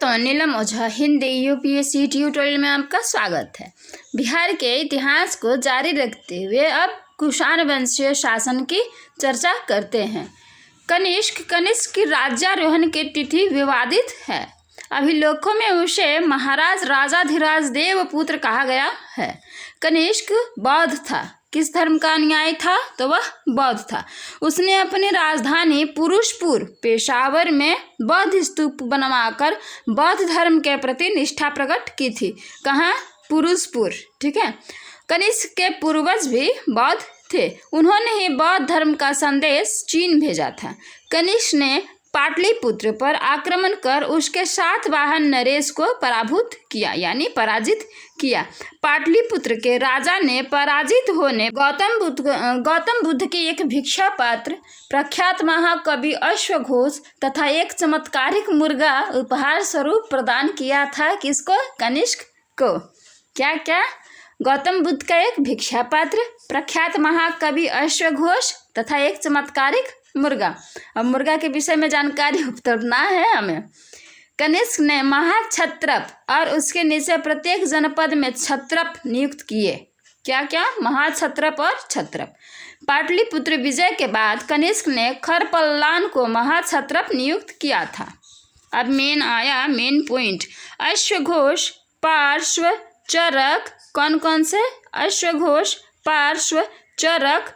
दोस्तों, नीलम ओझा Hindi UPSC tutorial में आपका स्वागत है। बिहार के इतिहास को जारी रखते हुए अब कुषाण वंशीय शासन की चर्चा करते हैं। कनिष्क की राज्यारोहण की तिथि विवादित है। अभिलेखों में उसे महाराज राजाधिराज देवपुत्र कहा गया है। कनिष्क बौद्ध था। किस धर्म का अनुयायी था? तो वह बौद्ध था। उसने अपनी राजधानी पुरुषपुर पेशावर में बौद्ध स्तूप बनवाकर बौद्ध धर्म के प्रति निष्ठा प्रकट की थी। कहाँ? पुरुषपुर। ठीक है। कनिष्क के पूर्वज भी बौद्ध थे। उन्होंने ही बौद्ध धर्म का संदेश चीन भेजा था। कनिष्क ने पाटलिपुत्र पर आक्रमण कर उसके सातवाहन नरेश को पराभूत किया, यानी पराजित किया। पाटलिपुत्र के राजा ने पराजित होने गौतम बुद्ध की एक भिक्षा पात्र, प्रख्यात महाकवि अश्वघोष तथा एक चमत्कारिक मुर्गा उपहार स्वरूप प्रदान किया था। किसको? कनिष्क को। क्या क्या? गौतम बुद्ध का एक भिक्षा पात्र, प्रख्यात महाकवि अश्वघोष तथा एक चमत्कारिक मुर्गा। अब मुर्गा के विषय में जानकारी उपलब्ध ना है हमें। कनिष्क ने महाक्षत्रप और उसके नीचे प्रत्येक जनपद में क्षत्रप नियुक्त किए। क्या क्या? महाक्षत्रप और क्षत्रप। पाटलिपुत्र विजय के बाद कनिष्क ने खरपल्लान को महाक्षत्रप नियुक्त किया था। अब मेन पॉइंट। अश्वघोष, पार्श्व, चरक। कौन कौन से? अश्वघोष, पार्श्व, चरक,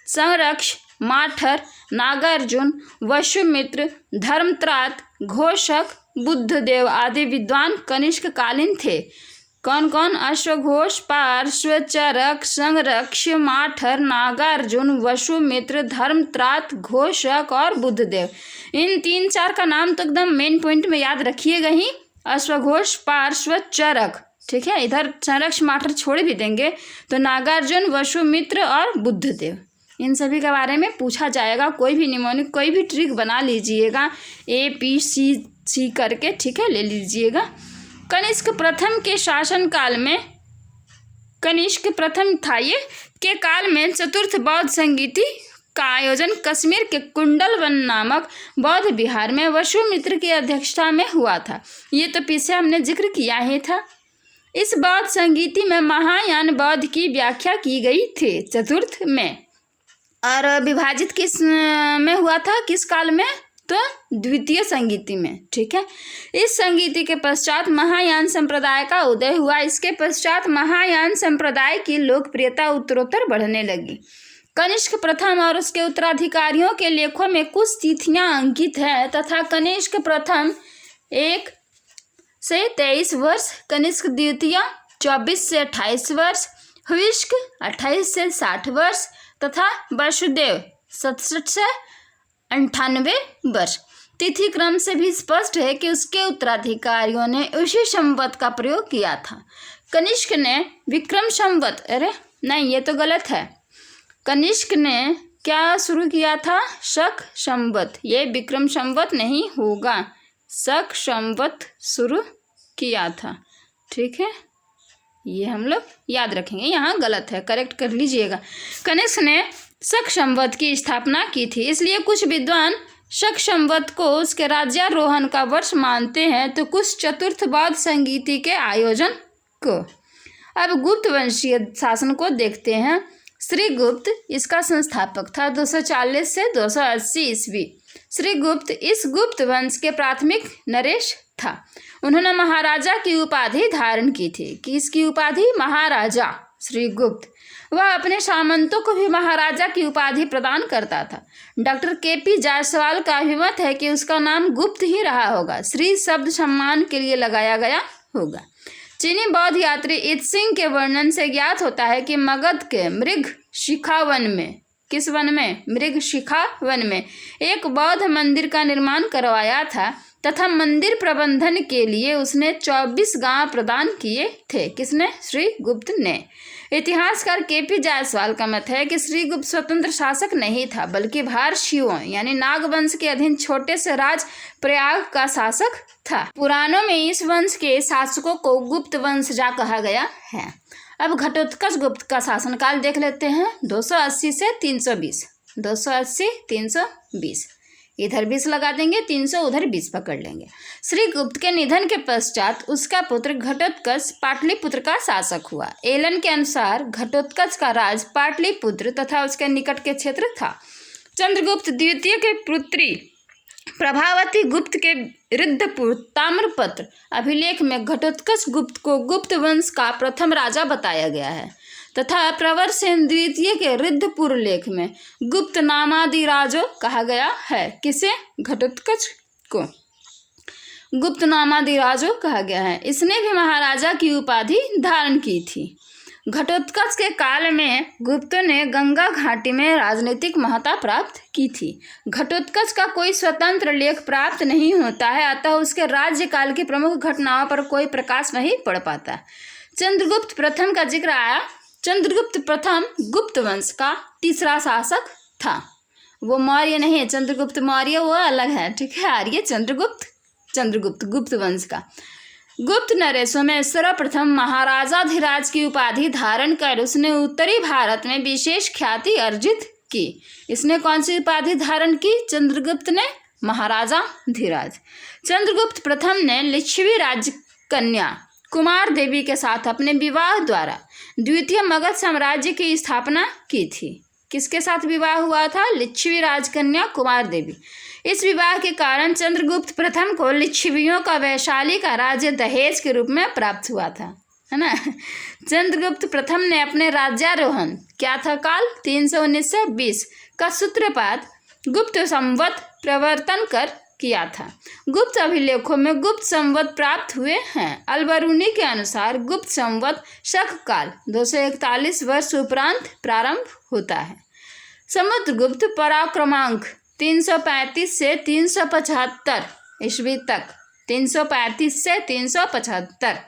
संरक्ष, माठर, नागार्जुन, वसुमित्र, धर्मत्रात, घोषक, बुद्धदेव आदि विद्वान कनिष्क कालीन थे। कौन कौन? अश्वघोष, पार्श्व, चरक, संरक्ष, माठर, नागार्जुन, वसुमित्र, धर्मत्रात, घोषक और बुद्धदेव। इन 3-4 का नाम तो एकदम मेन पॉइंट में याद रखिएगा ही। अश्वघोष, पार्श्व, चरक। ठीक है। इधर संरक्ष माठर छोड़ भी देंगे तो नागार्जुन, वसुमित्र और बुद्धदेव, इन सभी के बारे में पूछा जाएगा। कोई भी निमोनिक कोई भी ट्रिक बना लीजिएगा, APC करके। ठीक है, ले लीजिएगा। कनिष्क प्रथम के शासनकाल में, कनिष्क प्रथम था ये, के काल में चतुर्थ बौद्ध संगीति का आयोजन कश्मीर के कुंडलवन नामक बौद्ध विहार में वसुमित्र की अध्यक्षता में हुआ था। ये तो पीछे हमने जिक्र किया ही था। इस बौद्ध संगीति में महायान बौद्ध की व्याख्या की गई थी चतुर्थ में। और विभाजित किस में हुआ था? किस काल में? तो द्वितीय संगीति में। ठीक है। इस संगीति के पश्चात महायान संप्रदाय का उदय हुआ। इसके पश्चात महायान संप्रदाय की लोकप्रियता उत्तरोत्तर बढ़ने लगी। कनिष्क प्रथम और उसके उत्तराधिकारियों के लेखों में कुछ तिथियां अंकित है तथा कनिष्क प्रथम 1 से 23 वर्ष, कनिष्क द्वितीय 24 से 28 वर्ष, हुइस्क 28 से 60 वर्ष तथा वसुदेव 67 से 98 वर्ष। तिथि क्रम से भी स्पष्ट है कि उसके उत्तराधिकारियों ने उसी संवत का प्रयोग किया था। कनिष्क ने विक्रम संवत, अरे नहीं, ये तो गलत है। कनिष्क ने क्या शुरू किया था? शक संवत। ये विक्रम संवत नहीं होगा, शक संवत शुरू किया था। ठीक है, ये हम लोग याद रखेंगे। यहाँ गलत है, करेक्ट कर लीजिएगा। कनिष्क ने शक संवत की स्थापना की थी, इसलिए कुछ विद्वान शक संवत को उसके राज्यारोहण का वर्ष मानते हैं, तो कुछ चतुर्थ बौद्ध संगीति के आयोजन को। अब गुप्त वंशीय शासन को देखते हैं। श्रीगुप्त इसका संस्थापक था 240 से 280 ईस्वी। श्रीगुप्त इस गुप्त वंश के प्राथमिक नरेश था। उन्होंने महाराजा की उपाधि धारण की थी। किसकी उपाधि? महाराजा। श्रीगुप्त वह अपने सामंतों को भी महाराजा की उपाधि प्रदान करता था। डॉक्टर KP जायसवाल का अभिमत है कि उसका नाम गुप्त ही रहा होगा। श्री शब्द सम्मान के लिए लगाया गया होगा। चीनी बौद्ध यात्री इत्सिंग के वर्णन से ज्ञात होता है कि मगध के मृग शिखा वन में, किस वन में? मृग शिखा वन में एक बौद्ध मंदिर का निर्माण करवाया था तथा मंदिर प्रबंधन के लिए उसने 24 गांव प्रदान किए थे। किसने? श्रीगुप्त ने। इतिहासकार KP जायसवाल का मत है कि श्रीगुप्त स्वतंत्र शासक नहीं था, बल्कि भारशियों यानी नागवंश के अधीन छोटे से राज प्रयाग का शासक था। पुराणों में इस वंश के शासकों को गुप्त वंशजा कहा गया है। अब घटोत्कच गुप्त का शासनकाल देख लेते हैं। 280 से 320। 280 320 इधर 20 लगा देंगे, 300 उधर 20 पकड़ लेंगे। श्री गुप्त के निधन के पश्चात उसका पुत्र घटोत्कच पाटलिपुत्र का शासक हुआ। एलन के अनुसार घटोत्कच का राज पाटलिपुत्र तथा उसके निकट के क्षेत्र था। चंद्रगुप्त द्वितीय के पुत्री प्रभावती गुप्त के ऋद्धपुर ताम्रपत्र अभिलेख में घटोत्कच गुप्त को गुप्त वंश का प्रथम राजा बताया गया है तथा प्रवरसेन द्वितीय के ऋद्धपुर लेख में गुप्त नामादिराजो कहा गया है। किसे? घटोत्कच को गुप्त नामादिराजो कहा गया है। इसने भी महाराजा की उपाधि धारण की थी। घटोत्कच के काल में गुप्तों ने गंगा घाटी में राजनीतिक महत्ता प्राप्त की थी। घटोत्कच का कोई स्वतंत्र लेख प्राप्त नहीं होता है, अतः उसके राज्यकाल की प्रमुख घटनाओं पर कोई प्रकाश नहीं पड़ पाता। चंद्रगुप्त प्रथम का जिक्र आया। चंद्रगुप्त प्रथम गुप्त वंश का तीसरा शासक था। वो मौर्य नहीं है, चंद्रगुप्त मौर्य वो अलग है, ठीक है। आर्य चंद्रगुप्त गुप्त वंश का। गुप्त नरेशों में सर्वप्रथम महाराजाधिराज की उपाधि धारण कर उसने उत्तरी भारत में विशेष ख्याति अर्जित की। इसने कौन सी उपाधि धारण की? चंद्रगुप्त ने महाराजाधिराज। चंद्रगुप्त प्रथम ने लिच्छवी राजकन्या कुमार देवी के साथ अपने विवाह द्वारा द्वितीय मगध साम्राज्य की स्थापना की थी। किसके साथ विवाह हुआ था? लिच्छवी राजकन्या कुमार देवी। इस विवाह के कारण चंद्रगुप्त प्रथम को लिच्छवियों का वैशाली का राज्य दहेज के रूप में प्राप्त हुआ था, है ना। चंद्रगुप्त प्रथम ने अपने राज्यारोहण क्या था काल 319 से 20 का सूत्रपात गुप्त संवत प्रवर्तन कर किया था। गुप्त अभिलेखों में गुप्त संवत प्राप्त हुए हैं। अलबरूनी के अनुसार गुप्त संवत शक काल 241 वर्ष उपरांत प्रारंभ होता है। समुद्रगुप्त पराक्रमांक 335 से 375 ईस्वी तक, 335 से 375।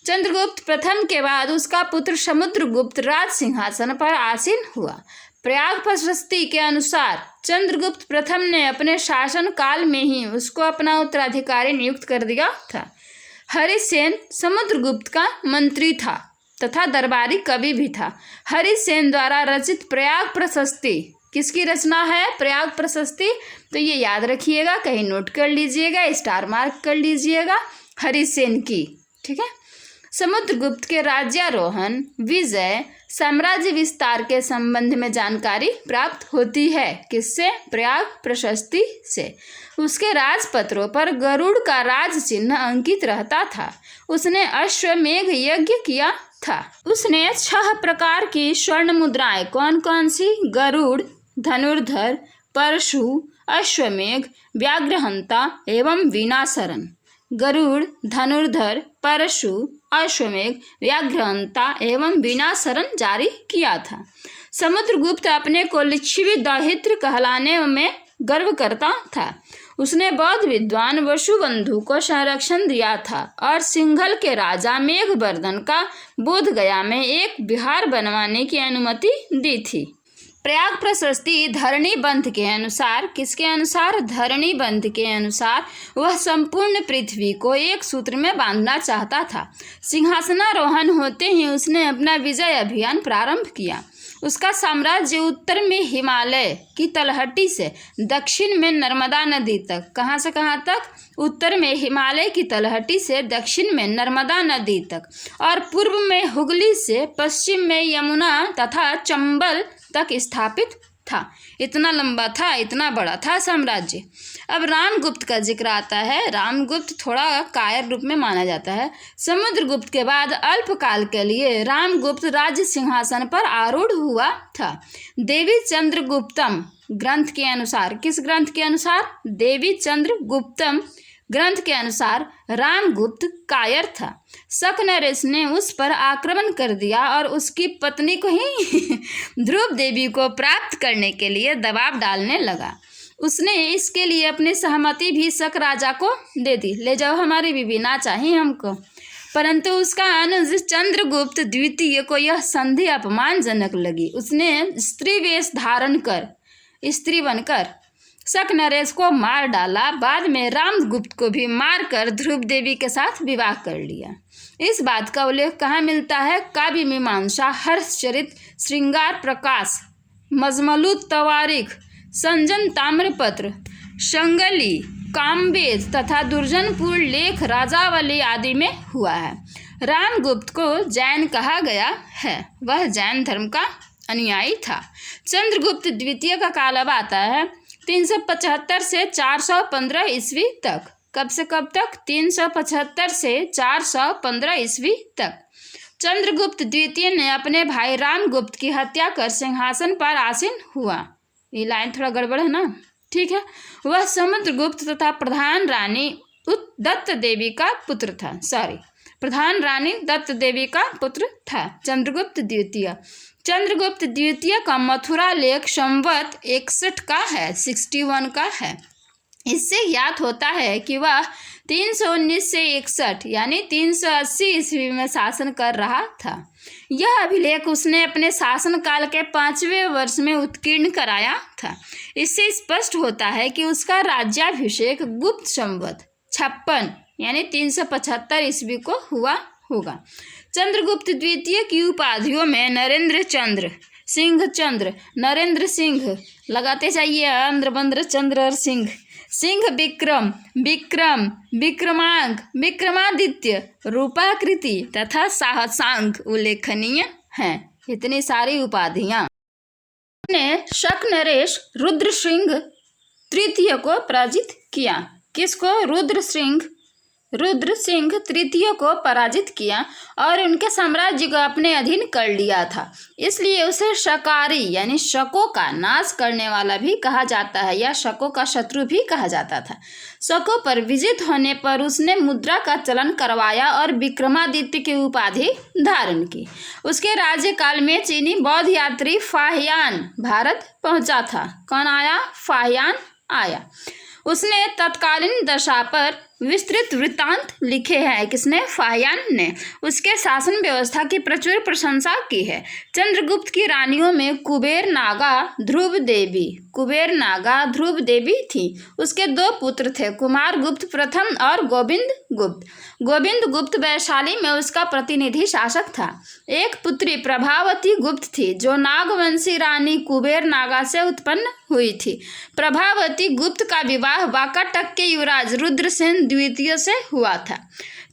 चंद्रगुप्त प्रथम के बाद उसका पुत्र समुद्रगुप्त राज सिंहासन पर आसीन हुआ। प्रयाग प्रशस्ति के अनुसार चंद्रगुप्त प्रथम ने अपने शासन काल में ही उसको अपना उत्तराधिकारी नियुक्त कर दिया था। हरिसेन समुद्रगुप्त का मंत्री था तथा दरबारी कवि भी था। हरिसेन द्वारा रचित प्रयाग प्रशस्ति किसकी रचना है? प्रयाग प्रशस्ति। तो ये याद रखिएगा, कहीं नोट कर लीजिएगा, स्टार मार्क कर लीजिएगा, हरिसेन की, ठीक है। समुद्रगुप्त के राज्यारोहण, विजय, साम्राज्य विस्तार के संबंध में जानकारी प्राप्त होती है। किससे? प्रयाग प्रशस्ति से। उसके राजपत्रों पर गरुड़ का राज चिन्ह अंकित रहता था। उसने अश्वमेघ यज्ञ किया था। उसने 6 प्रकार की स्वर्ण मुद्राएं, कौन कौन सी? गरुड़, धनुर्धर, परशु, अश्वमेघ, व्याघ्रहंता एवं वीणासरण। गरुड़, धनुर्धर, परशु, अश्वमेघ, व्याघ्रहंता एवं वीणासरण जारी किया था। समुद्रगुप्त अपने को लिच्छवी दौहित्र कहलाने में गर्व करता था। उसने बौद्ध विद्वान वसुबंधु को संरक्षण दिया था और सिंघल के राजा मेघवर्धन का बोधगया में एक विहार बनवाने की अनुमति दी थी। प्रयाग प्रशस्ति धरणीबंध के अनुसार, किसके अनुसार? धरणीबंध के अनुसार वह संपूर्ण पृथ्वी को एक सूत्र में बांधना चाहता था। सिंहासनारोहण होते ही उसने अपना विजय अभियान प्रारंभ किया। उसका साम्राज्य उत्तर में हिमालय की तलहटी से दक्षिण में नर्मदा नदी तक, कहाँ से कहाँ तक? उत्तर में हिमालय की तलहटी से दक्षिण में नर्मदा नदी तक और पूर्व में हुगली से पश्चिम में यमुना तथा चंबल तक स्थापित था। इतना लंबा था, इतना बड़ा था साम्राज्य। अब रामगुप्त का जिक्र आता है। रामगुप्त थोड़ा कायर रूप में माना जाता है। समुद्रगुप्त के बाद अल्पकाल के लिए रामगुप्त राज्य सिंहासन पर आरूढ़ हुआ था। देवी चंद्रगुप्तम ग्रंथ के अनुसार, किस ग्रंथ के अनुसार? देवी चंद्रगुप्तम ग्रंथ के अनुसार रामगुप्त कायर था। शक नरेश ने उस पर आक्रमण कर दिया और उसकी पत्नी को ही ध्रुव देवी को प्राप्त करने के लिए दबाव डालने लगा। उसने इसके लिए अपनी सहमति भी शक राजा को दे दी, ले जाओ हमारी बीवी, ना चाहिए हमको। परंतु उसका अनुज चंद्रगुप्त द्वितीय को यह संधि अपमानजनक लगी। उसने स्त्री वेश धारण कर, स्त्री बनकर शक नरेश को मार डाला। बाद में रामगुप्त को भी मारकर ध्रुव देवी के साथ विवाह कर लिया। इस बात का उल्लेख कहाँ मिलता है? काव्य मीमांसा, हर्षचरित, श्रृंगार प्रकाश, मजमलूत तवारीख, संजन ताम्रपत्र, संगली, कामवेद तथा दुर्जनपुर लेख राजावली आदि में हुआ है। रामगुप्त को जैन कहा गया है, वह जैन धर्म का अनुयायी था। चंद्रगुप्त द्वितीय का काल अब आता है 375 से 415 ईस्वी तक। कब से कब तक? 375 से 415 ईस्वी तक। चंद्रगुप्त द्वितीय ने अपने भाई रामगुप्त की हत्या कर सिंहासन पर आसीन हुआ। ये लाइन थोड़ा गड़बड़ है ना, ठीक है। वह समुद्रगुप्त तथा प्रधान रानी दत्त देवी का पुत्र था। प्रधान रानी दत्त देवी का पुत्र था चंद्रगुप्त द्वितीय। चंद्रगुप्त द्वितीय का मथुरा लेख संवत 61 का है, 61 का है। इससे ज्ञात होता है कि वह 319 से 61 यानी 380 ईस्वी में शासन कर रहा था। यह अभिलेख उसने अपने शासनकाल के 5वें वर्ष में उत्कीर्ण कराया था। इससे स्पष्ट होता है कि उसका राज्याभिषेक गुप्त संवत 56 यानी 375 ईस्वी को हुआ होगा। चंद्रगुप्त द्वितीय की उपाधियों में नरेंद्र चंद्र, सिंह चंद्र, नरेंद्र सिंह लगाते जाइए, अंद्र बंद्र चंद्र और सिंह, सिंह विक्रम, विक्रम, विक्रमांक, विक्रमादित्य, रूपाकृति तथा साहसांक उल्लेखनीय हैं। इतनी सारी उपाधियां। ने शक नरेश रुद्रसिंह तृतीय को पराजित किया। किसको? रुद्र सिंह तृतीय को पराजित किया और उनके साम्राज्य को अपने अधीन कर लिया था। इसलिए उसे शकारी यानी शकों का नाश करने वाला भी कहा जाता है या शकों का शत्रु भी कहा जाता था। शकों पर विजित होने पर उसने मुद्रा का चलन करवाया और विक्रमादित्य की उपाधि धारण की। उसके राज्यकाल में चीनी बौद्ध यात्री फाहियान भारत पहुंचा था। कौन आया? फाहियान आया। उसने तत्कालीन दशा पर विस्तृत वृत्तांत लिखे हैं। किसने? फाहियान ने। उसके शासन व्यवस्था की प्रचुर प्रशंसा की है। चंद्रगुप्त की रानियों में कुबेर नागा ध्रुव देवी थी। उसके 2 पुत्र थे, कुमार गुप्त प्रथम और गोविंद गुप्त वैशाली में उसका प्रतिनिधि शासक था। एक पुत्री प्रभावती गुप्त थी जो नागवंशी रानी कुबेर नागा से उत्पन्न हुई थी। प्रभावती गुप्त का विवाह वाकाटक के युवराज रुद्रसेन द्वितीय से हुआ था।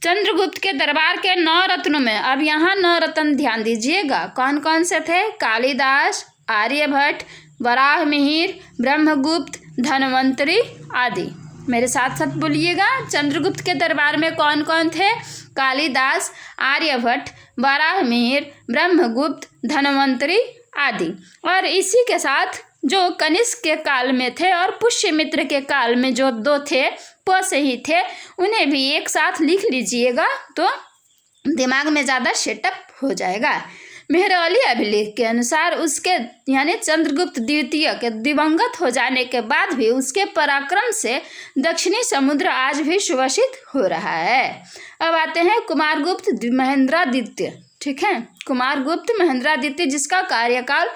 चंद्रगुप्त के दरबार के 9 रत्नों में, अब यहाँ 9 रत्न ध्यान दीजिएगा, कौन कौन से थे? कालिदास, आर्यभट्ट, वराहमिहिर, ब्रह्मगुप्त, धन्वंतरी आदि। मेरे साथ साथ बोलिएगा, चंद्रगुप्त के दरबार में कौन कौन थे? कालिदास, आर्यभट्ट, वराहमिहिर, ब्रह्मगुप्त, धन्वंतरी आदि। और इसी के साथ जो कनिष्क के काल में थे और पुष्यमित्र के काल में जो 2 थे वो से ही थे, उन्हें भी एक साथ लिख लीजिएगा तो दिमाग में ज़्यादा सेटअप हो जाएगा। मेहरौली अभिलेख के अनुसार उसके यानी चंद्रगुप्त द्वितीय के दिवंगत हो जाने के बाद भी उसके पराक्रम से दक्षिणी समुद्र आज भी सुवसित हो रहा है। अब आते हैं कुमारगुप्त महेंद्रादित्य। ठीक है, कुमारगुप्त महेंद्रादित्य जिसका कार्यकाल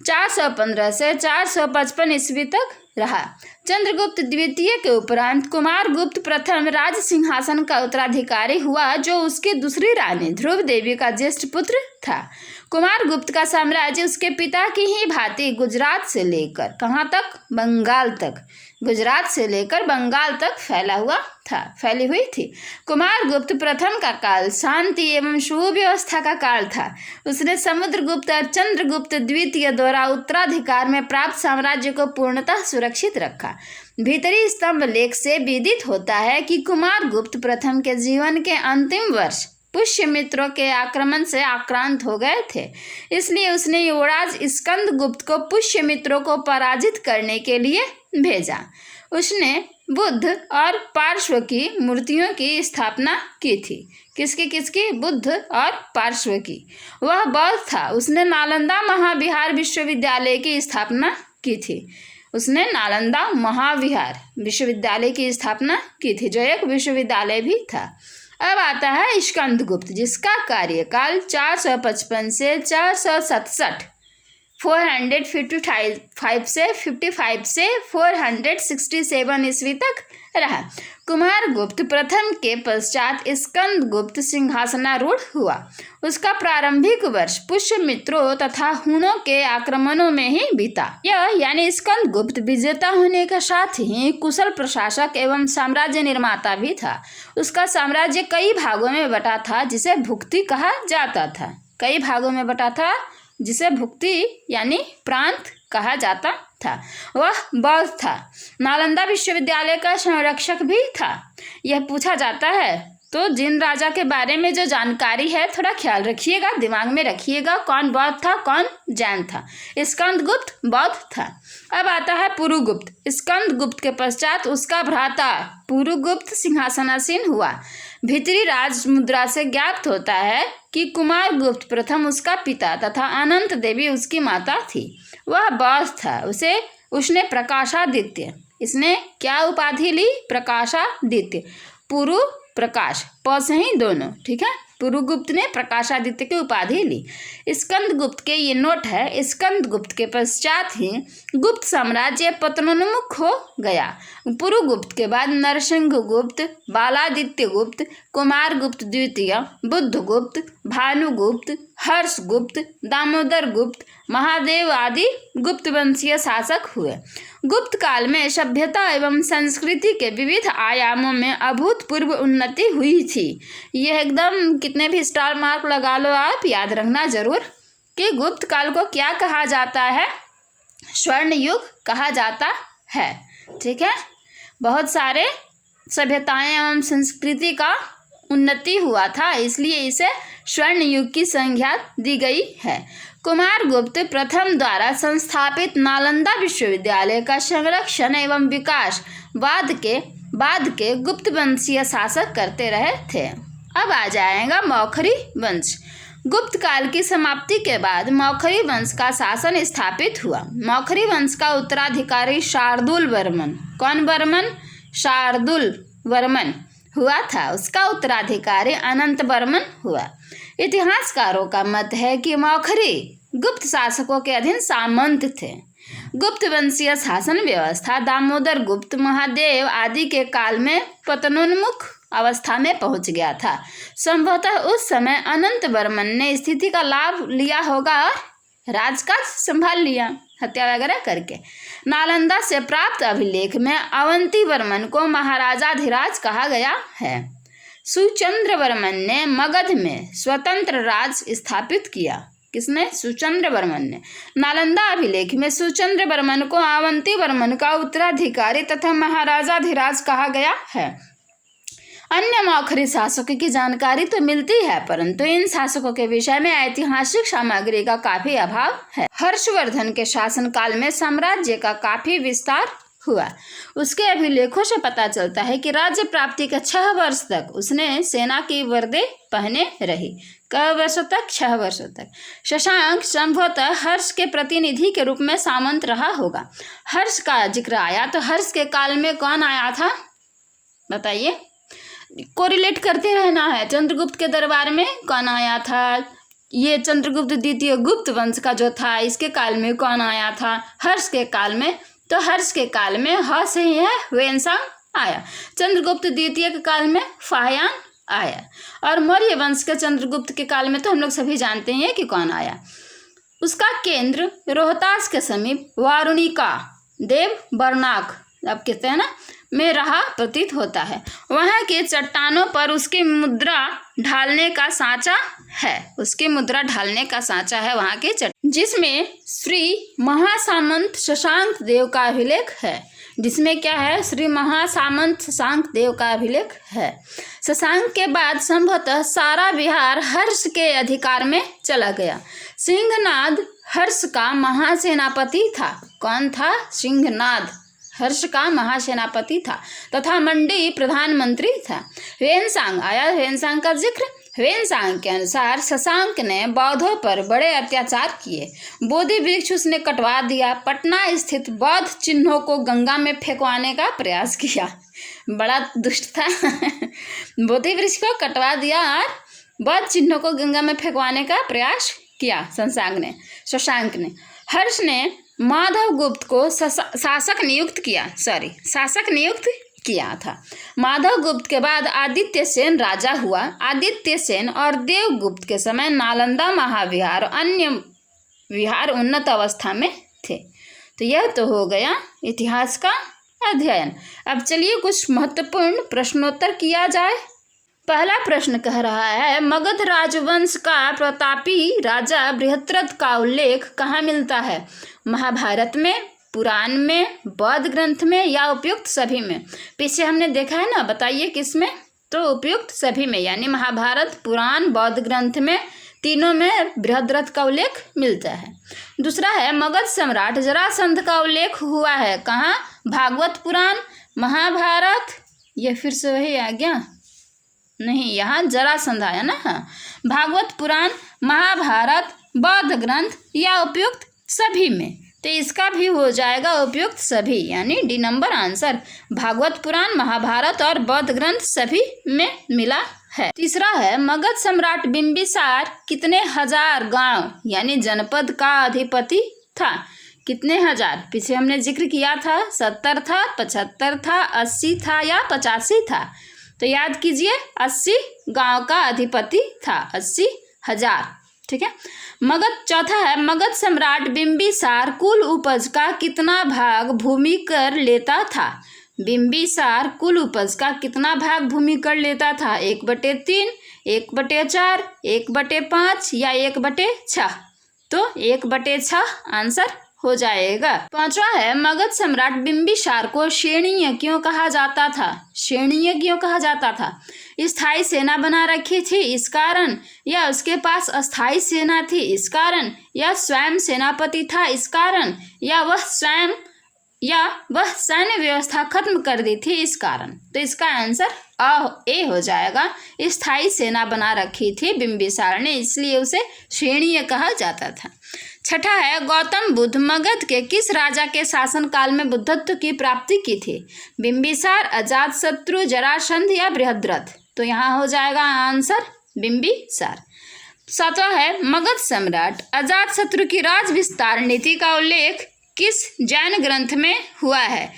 415 से 455 ईस्वी तक रहा। चंद्रगुप्त द्वितीय के उपरांत कुमारगुप्त प्रथम राज सिंहासन का उत्तराधिकारी हुआ, जो उसकी दूसरी रानी ध्रुव देवी का ज्येष्ठ पुत्र था। कुमारगुप्त का साम्राज्य उसके पिता की ही भांति गुजरात से लेकर कहाँ तक? बंगाल तक। गुजरात से लेकर बंगाल तक फैली हुई थी। कुमारगुप्त प्रथम का काल शांति एवं सुव्यवस्था का काल था। उसने समुद्रगुप्त और चंद्रगुप्त द्वितीय द्वारा उत्तराधिकार में प्राप्त साम्राज्य को पूर्णतः सुरक्षित रखा। भीतरी स्तंभ लेख से विदित होता है कि कुमारगुप्त प्रथम के जीवन के अंतिम वर्ष पुष्यमित्रों के आक्रमण से आक्रांत हो गए थे। इसलिए उसने युवराज स्कंदगुप्त को पुष्यमित्रों को पराजित करने के लिए भेजा। उसने बुद्ध और पार्श्व की मूर्तियों की स्थापना की थी। किसकी? बुद्ध और पार्श्व की। वह बौद्ध था। उसने नालंदा महाविहार विश्वविद्यालय की स्थापना की थी। उसने नालंदा महाविहार विश्वविद्यालय की स्थापना की थी, जो एक विश्वविद्यालय भी था। अब आता है स्कंदगुप्त, जिसका कार्यकाल 455 से 467 455 से 467 ईस्वी तक रहा। कुमारगुप्त प्रथम के पश्चात स्कंदगुप्त सिंहासनारूढ़ हुआ। उसका प्रारंभिक वर्ष पुष्यमित्रों तथा हुनों के आक्रमणों में ही बीता। यह यानी स्कंदगुप्त विजेता होने के साथ ही कुशल प्रशासक एवं साम्राज्य निर्माता भी था। उसका साम्राज्य कई भागों में बटा था, जिसे भुक्ति कहा जाता था। कई भागों में बटा था, जिसे भुक्ति यानी प्रांत कहा जाता था। वह बौद्ध था। नालंदा विश्वविद्यालय का संरक्षक भी था। यह पूछा जाता है तो जिन राजा के बारे में जो जानकारी है थोड़ा ख्याल रखिएगा, दिमाग में रखिएगा, कौन बौद्ध था कौन जैन था। स्कंदगुप्त बौद्ध था। अब आता है पुरुगुप्त। स्कंदगुप्त के पश्चात उसका भ्राता पुरुगुप्त सिंहासनासीन हुआ। भीतरी राज मुद्रा से ज्ञात होता है कि कुमारगुप्त प्रथम उसका पिता तथा अनंत देवी उसकी माता थी। वह बौद्ध था। उसने प्रकाशादित्य, इसने क्या उपाधि ली? प्रकाशादित्य। पुरु प्रकाश, प से ही दोनों, ठीक है। पुरुगुप्त ने प्रकाशादित्य की उपाधि ली। स्कंदगुप्त के ये नोट है। स्कंदगुप्त के पश्चात ही गुप्त साम्राज्य पतनोन्मुख हो गया। पुरुगुप्त के बाद नरसिंहगुप्त, बालादित्य गुप्त, कुमारगुप्त द्वितीय, बुद्धगुप्त, भानुगुप्त, हर्षगुप्त, दामोदर गुप्त, महादेव आदि गुप्त वंशीय शासक हुए। गुप्त काल में सभ्यता एवं संस्कृति के विविध आयामों में अभूतपूर्व उन्नति हुई थी। यह एकदम कितने भी स्टार मार्क लगा लो, आप याद रखना जरूर कि गुप्त काल को क्या कहा जाता है? स्वर्ण युग कहा जाता है, ठीक है। बहुत सारे सभ्यताएं एवं संस्कृति का उन्नति हुआ था, इसलिए इसे स्वर्ण युग की संज्ञा दी गई है। कुमारगुप्त प्रथम द्वारा संस्थापित नालंदा विश्वविद्यालय का संरक्षण एवं विकास बाद के गुप्त वंशीय शासक करते रहे थे। अब आ जाएगा मौखरी वंश। गुप्त काल की समाप्ति के बाद मौखरी वंश का शासन स्थापित हुआ। मौखरी वंश का उत्तराधिकारी शार्दुल वर्मन, कौन वर्मन? शार्दुल वर्मन हुआ था। उसका उत्तराधिकारी अनंत वर्मन हुआ। इतिहासकारों का मत है कि मौखरी गुप्त शासकों के अधीन सामंत थे। गुप्त वंशीय शासन व्यवस्था दामोदर गुप्त, महादेव आदि के काल में पतनोन्मुख अवस्था में पहुंच गया था। संभवतः उस समय अनंत वर्मन ने स्थिति का लाभ लिया होगा और राजकाज संभाल लिया, हत्या वगैरह करके। नालंदा से प्राप्त अभिलेख में अवंती वर्मन को महाराजाधिराज कहा गया है। सुचंद्र वर्मन ने मगध में स्वतंत्र राज स्थापित किया। किसने? सुचंद्र वर्मन ने। नालंदा अभिलेख में सुचंद्र वर्मन को अवंती वर्मन का उत्तराधिकारी तथा महाराजाधिराज कहा गया है। अन्य मौखरी शासकों की जानकारी तो मिलती है, परंतु इन शासकों के विषय में ऐतिहासिक सामग्री का काफी अभाव है। हर्षवर्धन के शासनकाल में साम्राज्य का काफी विस्तार हुआ। उसके अभिलेखों से पता चलता है कि राज्य प्राप्ति के 6 वर्ष तक उसने सेना की वर्दी पहने रही। कई वर्षों तक? 6 वर्षों तक। शशांक संभवतः हर्ष के प्रतिनिधि के रूप में सामंत रहा होगा। हर्ष का जिक्र आया तो हर्ष के काल में कौन आया था बताइए? कोरिलेट करते रहना है। चंद्रगुप्त के दरबार में कौन आया था? ये चंद्रगुप्त द्वितीय गुप्त वंश का जो था, इसके काल में कौन आया था? हर्ष के काल में। तो हर्ष के काल में ह से ही है ह्वेनसांग आया। चंद्रगुप्त द्वितीय के काल में फाह्यान आया। और मौर्य वंश के चंद्रगुप्त के काल में तो हम लोग सभी जानते हैं कि कौन आया। उसका केंद्र रोहतास के समीप वारुणिका देव बरनाक, अब कहते हैं ना, में रहा प्रतीत होता है। वहाँ के चट्टानों पर उसकी मुद्रा ढालने का सांचा है। उसकी मुद्रा ढालने का सांचा है वहाँ के जिसमें श्री महासामंत शशांक देव का अभिलेख है। जिसमें क्या है? श्री महासामंत शशांक देव का अभिलेख है। शशांक के बाद संभवतः सारा बिहार हर्ष के अधिकार में चला गया। सिंहनाद हर्ष का महासेनापति था। कौन था? सिंहनाद हर्ष का महासेनापति था तथा मंडी प्रधानमंत्री था। ह्वेनसांग आया। ह्वेनसांग का जिक्र। ह्वेनसांग के अनुसार शशांक ने बौद्धों पर बड़े अत्याचार किए। बोधि वृक्ष उसने कटवा दिया। पटना स्थित बौद्ध चिन्हों को गंगा में फेंकवाने का प्रयास किया। बड़ा दुष्ट था। बोधि वृक्ष को कटवा दिया और बौद्ध चिन्हों को गंगा में फेंकवाने का प्रयास किया शशांक ने। हर्ष ने माधव गुप्त को शासक नियुक्त किया था। माधव गुप्त के बाद आदित्य सेन राजा हुआ। आदित्य सेन और देवगुप्त के समय नालंदा महाविहार और अन्य विहार उन्नत अवस्था में थे। तो यह तो हो गया इतिहास का अध्ययन। अब चलिए कुछ महत्वपूर्ण प्रश्नोत्तर किया जाए। पहला प्रश्न कह रहा है, मगध राजवंश का प्रतापी राजा बृहद्रथ का उल्लेख कहाँ मिलता है? महाभारत में, पुराण में, बौद्ध ग्रंथ में या उपयुक्त सभी में? पीछे हमने देखा है ना, बताइए किस में? तो उपयुक्त सभी में, यानी महाभारत, पुराण, बौद्ध ग्रंथ में, तीनों में बृहद्रथ का उल्लेख मिलता है। दूसरा है, मगध सम्राट जरासंध का उल्लेख हुआ है कहाँ? भागवत पुराण, महाभारत, या फिर से वही आ गया? नहीं, यहाँ जरासंध आया ना। हाँ, भागवत पुराण, महाभारत, बौद्ध ग्रंथ या उपयुक्त सभी में। तो इसका भी हो जाएगा उपयुक्त सभी, यानी डी नंबर आंसर। भागवत पुराण, महाभारत और बौद्ध ग्रंथ सभी में मिला है। तीसरा है, मगध सम्राट बिंबिसार कितने हजार गांव यानी जनपद का अधिपति था? कितने हजार? पीछे हमने जिक्र किया था, 70 था, 75 था, 80 था या 85 था? तो याद कीजिए, 80 गांव का अधिपति था, 80,000। ठीक है। चौथा है, मगध सम्राट बिंबिसार कुल उपज का कितना भाग भूमि कर लेता था? बिंबिसार कुल उपज का कितना भाग भूमि कर लेता था? 1/3, 1/4, 1/5 या 1/6? तो 1/6 आंसर हो जाएगा। पांचवा है, मगध सम्राट बिंबिसार को श्रेणीय क्यों कहा जाता था? श्रेणीय क्यों कहा जाता था? स्थायी सेना बना रखी थी इस कारण, या उसके पास अस्थायी सेना थी इस कारण, या स्वयं सेनापति था इस कारण, या वह सैन्य व्यवस्था खत्म कर दी थी इस कारण? तो इसका आंसर ए हो जाएगा। स्थायी सेना बना रखी थी बिंबिसार ने, इसलिए उसे श्रेणीय कहा जाता था। छठा है, गौतम बुद्ध मगध के किस राजा के शासनकाल में बुद्धत्व की प्राप्ति की थी? बिंबिसार, अजातशत्रु, जरासंध या बृहद्रथ? तो यहाँ हो जाएगा आंसर बिंबिसार। सातवां है, मगध सम्राट अजातशत्रु की राज विस्तार नीति का उल्लेख किस जैन ग्रंथ में हुआ है?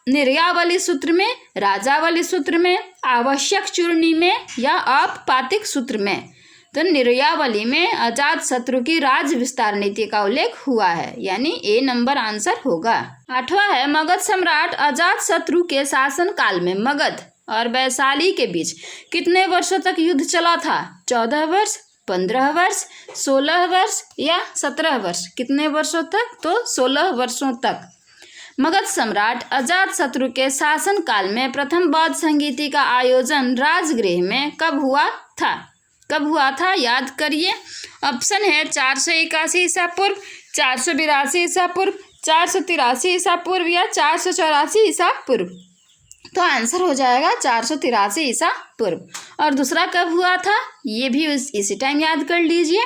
निर्यावली सूत्र में, राजावली सूत्र में, आवश्यक चूर्णी में या औपपातिक सूत्र में? तो निर्यावली में अजातशत्रु की राज विस्तार नीति का उल्लेख हुआ है, यानी ए नंबर आंसर होगा। आठवां है, मगध सम्राट अजातशत्रु के शासन काल में मगध और वैशाली के बीच कितने वर्षों तक युद्ध चला था? 14 वर्ष, 15 वर्ष, 16 वर्ष या 17 वर्ष? कितने वर्षों तक? तो 16 वर्षों तक। मगध सम्राट अजातशत्रु के शासन काल में प्रथम बौद्ध संगीति का आयोजन राजगृह में कब हुआ था? कब हुआ था? याद करिए। ऑप्शन है 481 ईसा पूर्व, 482 ईसा पूर्व, 483 ईसा पूर्व या 484 ईसा पूर्व? तो आंसर हो जाएगा 483 ईसा पूर्व। और दूसरा कब हुआ था? ये भी इसी टाइम याद कर लीजिए।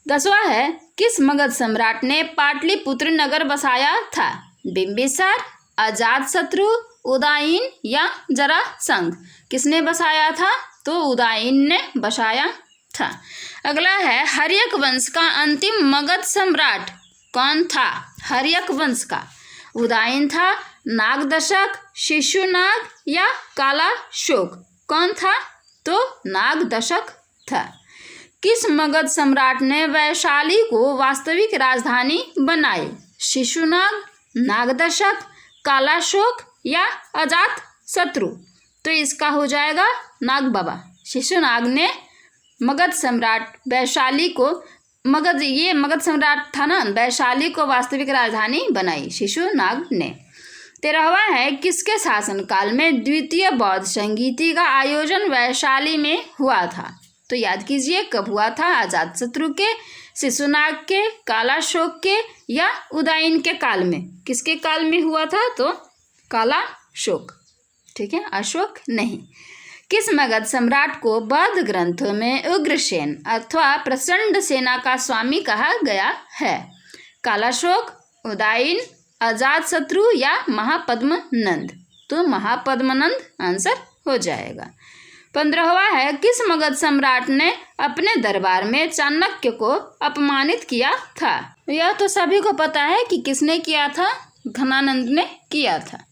10वां है, किस मगध सम्राट ने पाटलिपुत्र नगर बसाया था? बिंबिसार, अजातशत्रु, उदयन या जरासंध? किसने बसाया था? तो उदयन ने बसाया था। अगला है, हर्यक वंश का अंतिम मगध सम्राट कौन था? हर्यक वंश का उदयन था, नागदशक, शिशुनाग या कालाशोक? कौन था? तो नागदशक था। किस मगध सम्राट ने वैशाली को वास्तविक राजधानी बनाई? शिशुनाग, नागदशक, कालाशोक या अजातशत्रु? तो इसका हो जाएगा नागबाबा। शिशुनाग ने मगध सम्राट वैशाली को, मगध सम्राट था ना, वैशाली को वास्तविक राजधानी बनाई शिशुनाग ने। 13वां है, किसके शासनकाल में द्वितीय बौद्ध संगीति का आयोजन वैशाली में हुआ था? तो याद कीजिए, कब हुआ था? अजातशत्रु के, शिशुनाग के, कालाशोक के या उदयन के काल में? किसके काल में हुआ था? तो कालाशोक। ठीक है, अशोक नहीं। किस मगध सम्राट को बौद्ध ग्रंथों में उग्रसेन अथवा प्रचंड सेना का स्वामी कहा गया है? कालाशोक, उदयन, अजातशत्रु या महापद्मनंद? तो महापद्मनंद आंसर हो जाएगा। 15वां है, किस मगध सम्राट ने अपने दरबार में चाणक्य को अपमानित किया था? यह तो सभी को पता है कि किसने किया था? घनानंद ने किया था।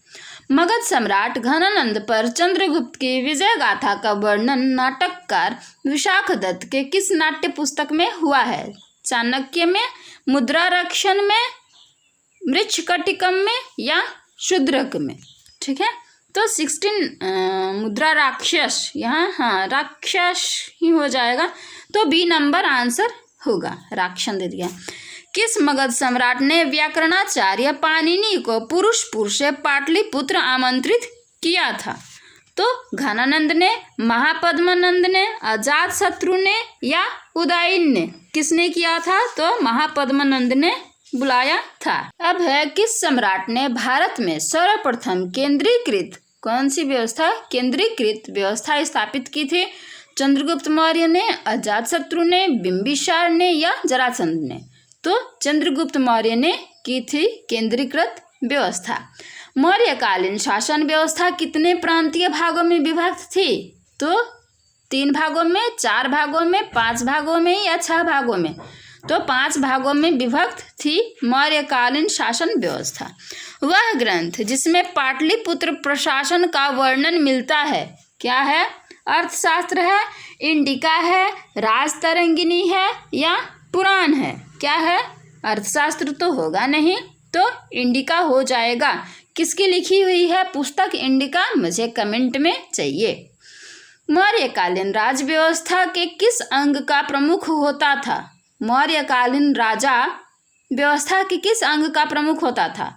मगध सम्राट घनानंद पर चंद्रगुप्त की विजय गाथा का वर्णन नाटककार विशाखदत्त के किस नाट्य पुस्तक में हुआ है? चाणक्य में, मुद्रारक्षण में, मृच्छकटिकम में या शूद्रक में? ठीक है, तो 16 मुद्रा राक्षस, यहाँ हाँ राक्षस ही हो जाएगा, तो बी नंबर आंसर होगा, राक्षस दे दिया। किस मगध सम्राट ने व्याकरणाचार्य पाणिनि को पुरुषपुर से पाटलिपुत्र आमंत्रित किया था? तो घनानंद ने, महापद्मानंद ने, अजातशत्रु ने या उदयन ने? किसने किया था? तो महापद्मानंद ने बुलाया था। अब है किस सम्राट ने भारत में सर्वप्रथम केंद्रीकृत, कौन सी व्यवस्था? केंद्रीकृत व्यवस्था स्थापित की थी? चंद्रगुप्त मौर्य ने, अजातशत्रु ने, बिंबिसार ने या जरासंध ने? तो चंद्रगुप्त मौर्य ने की थी केंद्रीकृत व्यवस्था। मौर्यकालीन शासन व्यवस्था कितने प्रांतीय भागों में विभक्त थी? तो 3 भागों में, 4 भागों में, 5 भागों में या 6 भागों में? तो 5 भागों में विभक्त थी मौर्यकालीन शासन व्यवस्था। वह ग्रंथ जिसमें पाटलिपुत्र प्रशासन का वर्णन मिलता है क्या है? अर्थशास्त्र है, इंडिका है, राजतरंगिणी है या पुराण है? क्या है? अर्थशास्त्र तो होगा नहीं, तो इंडिका हो जाएगा। किसकी लिखी हुई है पुस्तक इंडिका? मुझे कमेंट में चाहिए। मौर्यकालीन राज व्यवस्था के किस अंग का प्रमुख होता था? मौर्यकालीन राजा व्यवस्था के किस अंग का प्रमुख होता था?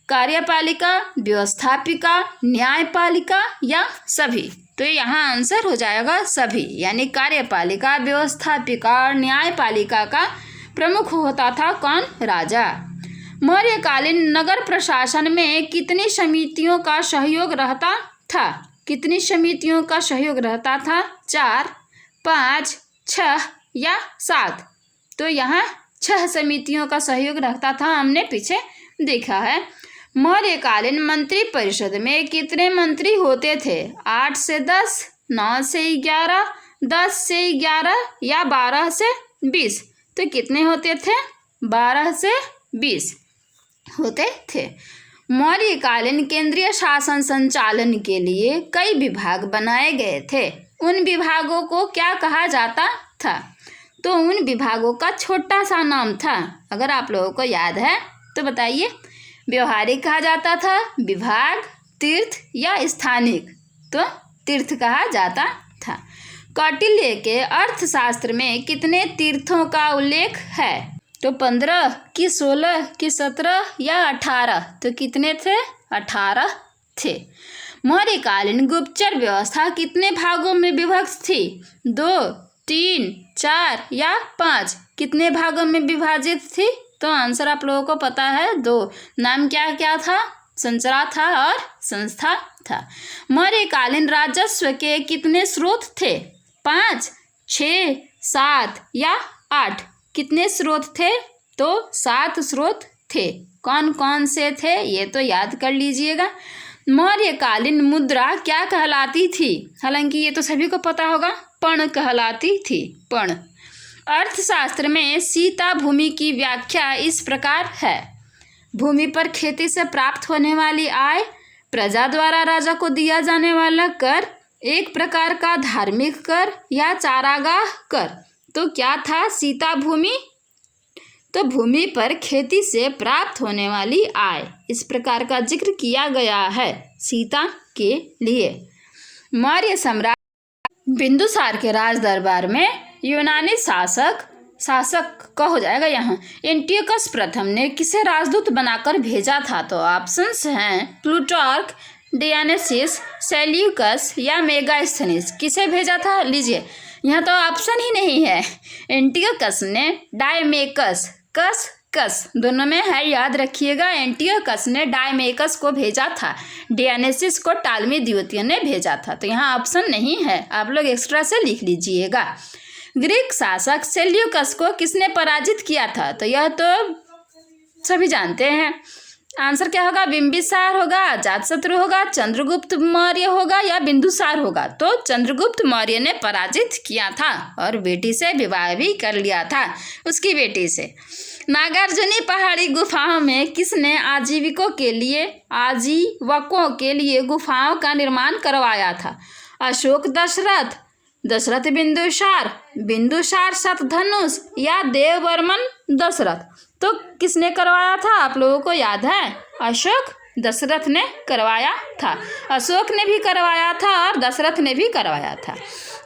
कार्यपालिका, व्यवस्थापिका, न्यायपालिका या सभी? तो यहाँ आंसर हो जाएगा सभी, यानी कार्यपालिका, व्यवस्थापिका और न्यायपालिका का प्रमुख होता था कौन? राजा। मौर्यकालीन नगर प्रशासन में कितनी समितियों का सहयोग रहता था? कितनी समितियों का सहयोग रहता था? 4, 5, 6 या 7? तो यहाँ 6 समितियों का सहयोग रहता था, हमने पीछे देखा है। मौर्यकालीन मंत्री परिषद में कितने मंत्री होते थे? 8 से 10, 9 से 11, 10 से 11 या 12 से 20? तो कितने होते थे? 12 से 20 होते थे। मौर्यकालीन केंद्रीय शासन संचालन के लिए कई विभाग बनाए गए थे। उन विभागों को क्या कहा जाता था? तो उन विभागों का छोटा सा नाम था, अगर आप लोगों को याद है तो बताइए। व्यवहारिक कहा जाता था, विभाग, तीर्थ या स्थानिक? तो तीर्थ कहा जाता था। कौटिल्य के अर्थशास्त्र में कितने तीर्थों का उल्लेख है? तो 15 कि 16 कि 17 या 18? तो कितने थे? 18 थे। मौर्यकालीन गुप्तचर व्यवस्था कितने भागों में विभक्त थी? 2, 3, 4 या 5? कितने भागों में विभाजित थी? तो आंसर आप लोगों को पता है, 2। नाम क्या क्या था? संचरा था और संस्था था। मौर्यकालीन राजस्व के कितने स्रोत थे? 5, 6, 7 या 8? कितने स्रोत थे? तो 7 स्रोत थे। कौन कौन से थे ये तो याद कर लीजिएगा। मौर्यकालीन मुद्रा क्या कहलाती थी? हालांकि ये तो सभी को पता होगा, पण कहलाती थी, पण। अर्थशास्त्र में सीता भूमि की व्याख्या इस प्रकार है: भूमि पर खेती से प्राप्त होने वाली आय, प्रजा द्वारा राजा को दिया जाने वाला कर, एक प्रकार का धार्मिक कर या चारागाह कर। तो क्या था सीता भूमि? तो भूमि पर खेती से प्राप्त होने वाली आय, इस प्रकार का जिक्र किया गया है सीता के लिए। मौर्य सम्राट बिंदुसार के राज दरबार में यूनानी शासक का हो जाएगा यहाँ एंटियोकस प्रथम ने किसे राजदूत बनाकर भेजा था? तो ऑप्शंस हैं प्लूटार्क, डियोनिसियस, सेल्यूकस या मेगास्थनीज। किसे भेजा था? लीजिए, यहाँ तो ऑप्शन ही नहीं है। एंटियोकस ने डायमेकस, कस दोनों में है, याद रखिएगा। एंटियोकस ने डायमेकस को भेजा था, डियोनिसियस को टालमी द्वितीय ने भेजा था। तो यहाँ ऑप्शन नहीं है, आप लोग एक्स्ट्रा से लिख लीजिएगा। ग्रीक शासक सेल्यूकस को किसने पराजित किया था? तो यह तो सभी जानते हैं, आंसर क्या होगा? बिंबिसार होगा, अजातशत्रु होगा, चंद्रगुप्त मौर्य होगा या बिंदुसार होगा? तो चंद्रगुप्त मौर्य ने पराजित किया था और बेटी से विवाह भी कर लिया था, उसकी बेटी से। नागार्जुनी पहाड़ी गुफाओं में किसने आजीविकों के लिए गुफाओं का निर्माण करवाया था? अशोक दशरथ, दशरथ बिंदुसार शतधनुष या देववर्मन दशरथ? तो किसने करवाया था? आप लोगों को याद है? अशोक दशरथ ने करवाया था। अशोक ने भी करवाया था और दशरथ ने भी करवाया था।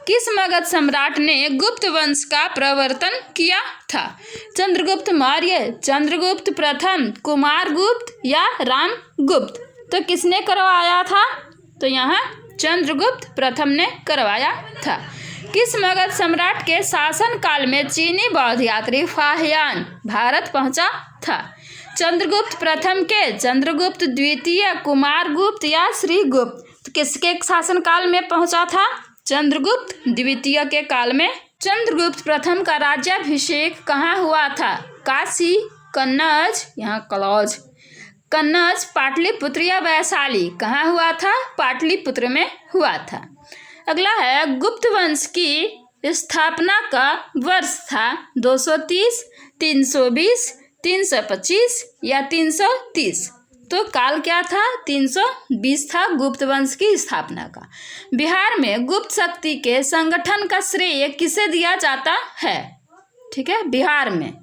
किस मगध सम्राट ने गुप्त वंश का प्रवर्तन किया था? चंद्रगुप्त मौर्य, चंद्रगुप्त प्रथम, कुमारगुप्त या रामगुप्त? तो किसने करवाया था? तो यहाँ चंद्रगुप्त प्रथम ने करवाया था। किस मगध सम्राट के शासन काल में चीनी बौद्ध यात्री फाहियान भारत पहुंचा था? चंद्रगुप्त प्रथम के, चंद्रगुप्त द्वितीय, कुमारगुप्त या श्रीगुप्त? तो किसके शासन काल में पहुंचा था? चंद्रगुप्त द्वितीय के काल में। चंद्रगुप्त प्रथम का राज्याभिषेक कहाँ हुआ था? काशी, कन्नौज, यहाँ कलौज, कन्नौज, पाटलिपुत्र या वैशाली? कहाँ हुआ था? पाटलिपुत्र में हुआ था। अगला है, गुप्त वंश की स्थापना का वर्ष था 230, 320, 325 या 330? तो काल क्या था? 320 था गुप्त वंश की स्थापना का। बिहार में गुप्त शक्ति के संगठन का श्रेय किसे दिया जाता है? ठीक है, बिहार में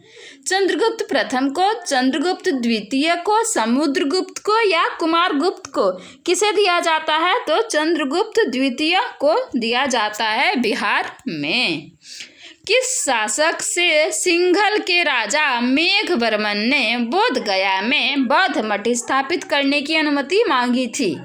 चंद्रगुप्त प्रथम को, चंद्रगुप्त द्वितीय को, समुद्रगुप्त को या कुमारगुप्त को? किसे दिया जाता है? तो चंद्रगुप्त द्वितीय को दिया जाता है बिहार में। किस शासक से सिंघल के राजा मेघवर्मन ने बोध गया में बौद्ध मठ स्थापित करने की अनुमति मांगी थी?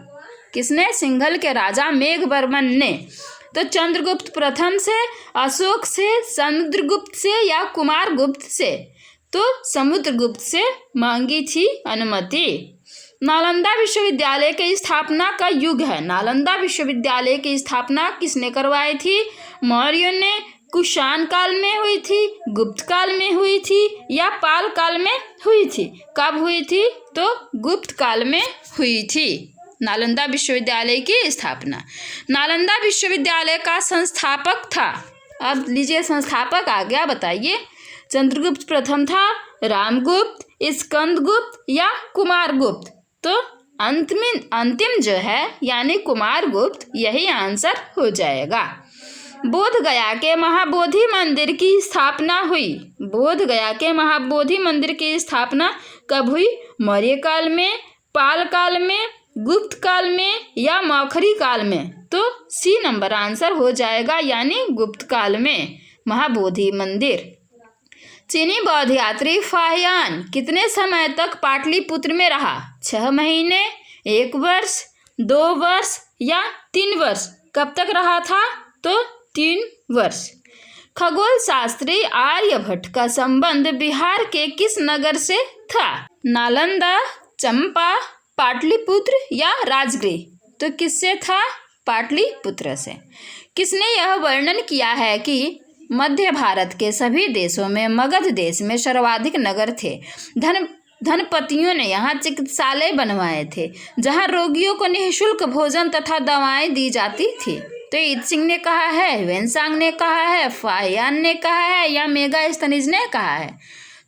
किसने? सिंघल के राजा मेघवर्मन ने। तो चंद्रगुप्त प्रथम से, अशोक से, समुद्रगुप्त से या कुमारगुप्त से? तो समुद्रगुप्त से मांगी थी अनुमति। नालंदा विश्वविद्यालय की स्थापना का युग है। नालंदा विश्वविद्यालय की स्थापना किसने करवाई थी? मौर्यों ने। कुषाण काल में हुई थी, गुप्त काल में हुई थी या पाल काल में हुई थी? कब हुई थी? तो गुप्त काल में हुई थी नालंदा विश्वविद्यालय की स्थापना। नालंदा विश्वविद्यालय का संस्थापक था? अब लीजिए, संस्थापक आ गया, बताइए। चंद्रगुप्त प्रथम था, रामगुप्त, स्कंदगुप्त या कुमारगुप्त? तो अंतिम जो है यानी कुमारगुप्त, यही आंसर हो जाएगा। बोध गया के महाबोधि मंदिर की स्थापना हुई। बोध गया के महाबोधि मंदिर की स्थापना कब हुई? मौर्य काल में, पाल काल में, गुप्त काल में या मौखरी काल में? तो सी नंबर आंसर हो जाएगा, यानी गुप्त काल में महाबोधि मंदिर। चीनी बौद्ध यात्री फाहियान कितने समय तक पाटलिपुत्र में रहा? 6 महीने, 1 वर्ष, 2 वर्ष या 3 वर्ष? कब तक रहा था? तो 3 वर्ष। खगोल शास्त्री आर्यभट्ट का संबंध बिहार के किस नगर से था? नालंदा, चंपा, पाटलिपुत्र या राजगृह? तो किससे था? पाटलिपुत्र से। किसने यह वर्णन किया है कि मध्य भारत के सभी देशों में मगध देश में सर्वाधिक नगर थे? धनपतियों ने यहाँ चिकित्सालय बनवाए थे जहाँ रोगियों को निःशुल्क भोजन तथा दवाएं दी जाती थी। तो ईद सिंह ने कहा है, ह्वेनसांग ने कहा है, फाहियान ने कहा है या मेगास्थनीज ने कहा है?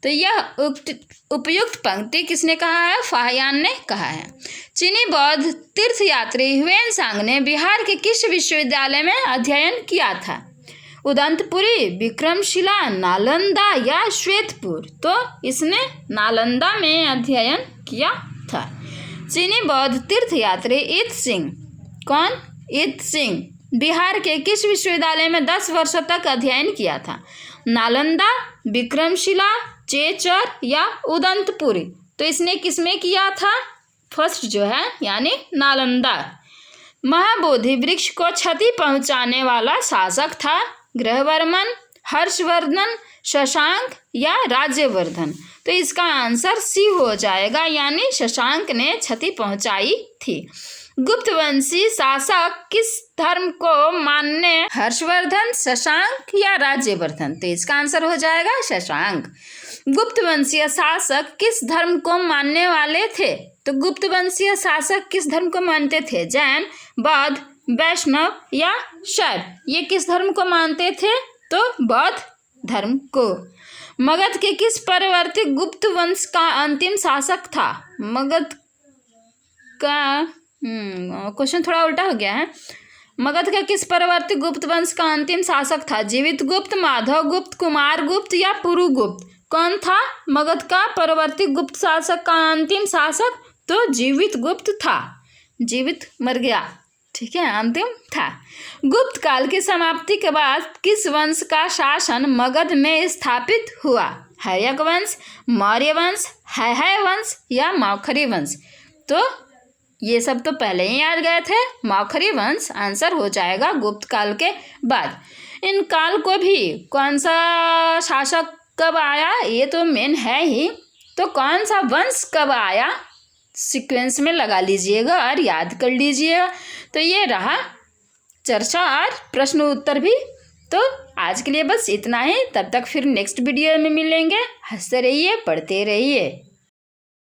तो यह उपयुक्त पंक्ति किसने कहा है? फाहियान ने कहा है। चीनी बौद्ध तीर्थयात्री ह्वेनसांग ने बिहार के किस विश्वविद्यालय में अध्ययन किया था? उदंतपुरी, विक्रमशिला, नालंदा या श्वेतपुर? तो इसने नालंदा में अध्ययन किया था। चीनी बौद्ध तीर्थयात्री ईद सिंह, कौन? ईद सिंह बिहार के किस विश्वविद्यालय में 10 वर्षों तक अध्ययन किया था? नालंदा, विक्रमशिला, चेचर या उदंतपुरी? तो इसने किसमें किया था? फर्स्ट जो है यानी नालंदा। महाबोधि वृक्ष को क्षति पहुंचाने वाला शासक था? ग्रहवर्मन, हर्षवर्धन, शशांक या राज्यवर्धन? तो इसका आंसर सी हो जाएगा, यानी शशांक ने क्षति पहुंचाई थी। गुप्तवंशी शासक किस धर्म को मानने? हर्षवर्धन, शशांक या राज्यवर्धन? तो इसका आंसर हो जाएगा शशांक। गुप्त वंशीय शासक किस धर्म को मानने वाले थे? तो गुप्त वंशीय शासक किस धर्म को मानते थे? जैन, बौद्ध, वैष्णव या शैव? ये किस धर्म को मानते थे? तो बौद्ध धर्म को। मगध के किस परवर्ती गुप्त वंश का अंतिम शासक था? मगध का क्वेश्चन थोड़ा उल्टा हो गया है। मगध का किस परवर्ती गुप्त वंश का अंतिम शासक था? जीवित गुप्त, माधव गुप्त, कुमार गुप्त या पुरु गुप्त? कौन था मगध का परवर्ती गुप्त शासक का अंतिम शासक? तो जीवित गुप्त था। जीवित मर गया, ठीक है, अंतिम था। गुप्त काल की समाप्ति के बाद किस वंश का शासन मगध में स्थापित हुआ? हर्यक वंश, मौर्य वंश, हैहय वंश या मौखरी वंश? तो ये सब तो पहले ही याद गए थे। मौखरी वंश आंसर हो जाएगा गुप्त काल के बाद। इन काल को भी कौन सा शासक कब आया ये तो मेन है ही, तो कौन सा वंश कब आया सीक्वेंस में लगा लीजिएगा और याद कर लीजिएगा। तो ये रहा चर्चा और प्रश्न उत्तर भी। तो आज के लिए बस इतना ही, तब तक फिर नेक्स्ट वीडियो में मिलेंगे। हंसते रहिए, पढ़ते रहिए।